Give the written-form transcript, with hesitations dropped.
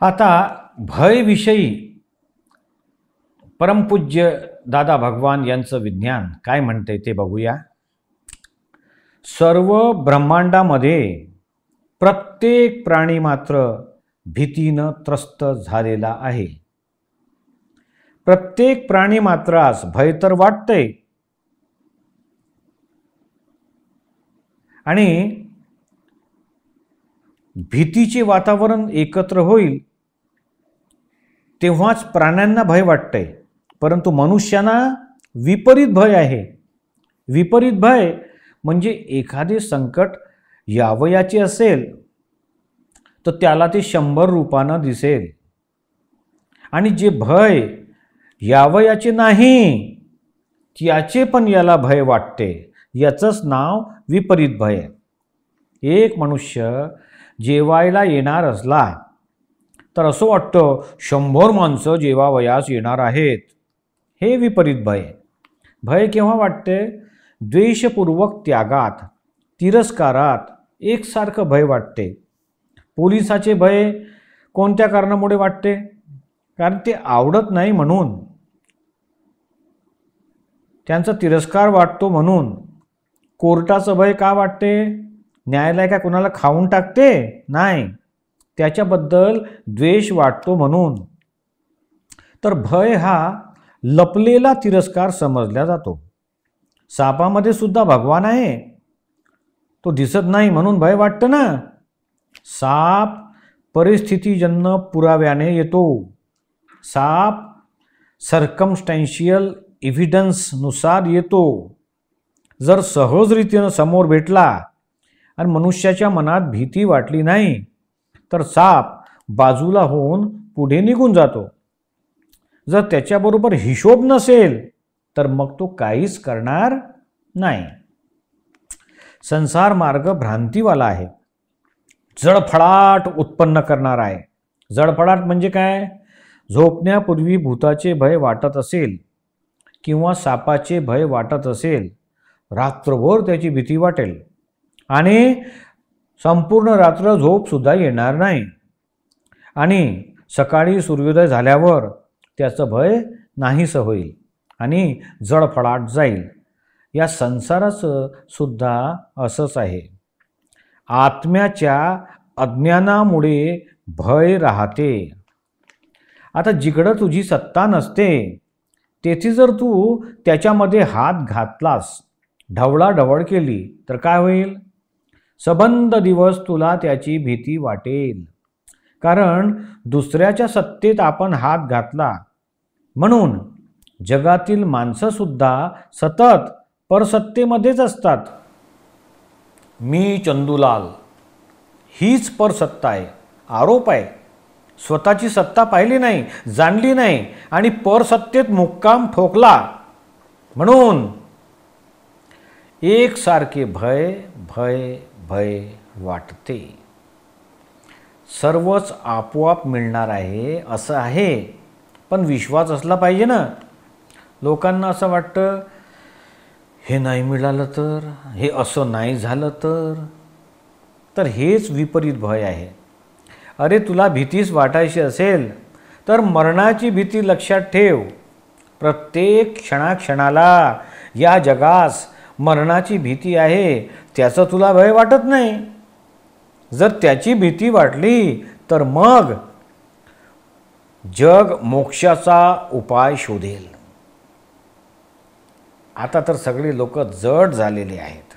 आता भयविषयी परमपूज्य दादा भगवान यांचं विज्ञान काय म्हणते ते बघूया. सर्व ब्रह्मांडामध्ये प्रत्येक प्राणी मात्र भीतीनं त्रस्त झालेला आहे. प्रत्येक प्राणी मात्रास भय तर वाटते आणि भीतीचे वातावरण एकत्र होईल तेव्हाच प्राण्यांना भय वाटते. परंतु मनुष्यांना विपरीत भय आहे. विपरीत भय म्हणजे एखादे संकट यावयाचे असेल तर त्याला ते 100 रूपानं दिसेल आणि जे भय यावयाचे नाही त्याचे पण याला भय वाटते. याचंच नाव विपरीत भय. एक मनुष्य जेवायला येणार असला तर असं वाटतं 100 माणसं जेवावयास येणार आहेत. हे विपरीत भय. भय केव्हा वाटते? द्वेषपूर्वक त्यागात, तिरस्कारात एकसारखं भय वाटते. पोलिसाचे भय कोणत्या कारणामुळे वाटते? कारण ते आवडत नाही म्हणून, त्यांचा तिरस्कार वाटतो म्हणून. कोर्टाचं भय का वाटते? न्यायालय काय कोणाला खाऊन टाकते? नाही, त्याच्याबद्दल द्वेष वाटतो म्हणून. तर भय हा लपलेला तिरस्कार समजला जातो. सापामध्ये सुद्धा भगवान आहे, तो दिसत नाही म्हणून भय वाटतं ना. साप परिस्थितीजन्य पुराव्याने येतो. साप सर्कमस्टॅन्शियल एव्हिडन्सनुसार येतो. जर सहजरीतीनं समोर भेटला आणि मनुष्याच्या मनात भीती वाटली नाही तर साप बाजूला होऊन पुढे निघून जातो. जर त्याच्याबरोबर हिशोब नसेल तर मग तो काहीच करणार नाही. संसार मार्ग भ्रांतीवाला आहे, जळफळाट उत्पन्न करणार आहे. जळफळाट म्हणजे काय? झोपण्यापूर्वी भूताचे भय वाटत असेल किंवा सापाचे भय वाटत असेल, रात्रभर त्याची भीती वाटेल आणि संपूर्ण रात्र झोपसुद्धा येणार नाही आणि सकाळी सूर्योदय झाल्यावर त्याचं भय नाहीसं होईल आणि जळफळाट जाईल. या संसाराचं सुद्धा असंच आहे. आत्म्याच्या अज्ञानामुळे भय राहते. आता जिकडं तुझी सत्ता नसते तेथे जर तू त्याच्यामध्ये हात घातलास, ढवळाढवळ केली तर काय होईल? सबंध दिवस तुला त्याची भीती वाटेल. कारण दुसऱ्याच्या सत्तेत आपण हात घातला म्हणून. जगातील माणसंसुद्धा सतत परसत्तेमध्येच असतात. मी चंदूलाल, हीच परसत्ता आहे, आरोप आहे. स्वतःची सत्ता पाहिली नाही, जाणली नाही आणि परसत्तेत मुक्काम ठोकला म्हणून एकसारखे भय भय भय वाटते. सर्वच आपोआप मिळणार आहे असं आहे, पण विश्वास असला पाहिजे ना. लोकांना असं वाटतं हे नाही मिळालं तर, हे असं नाही झालं तर हेच विपरीत भय आहे. अरे तुला भीतीच वाटायची असेल तर मरणाची भीती लक्षात ठेव. प्रत्येक क्षणाक्षणाला या जगास मरणाची भीती आहे, त्याचं तुला भय वाटत नाही. जर त्याची भीती वाटली तर मग जग मोक्षाचा उपाय शोधेल. आता तर सगळे लोक जड झालेले आहेत.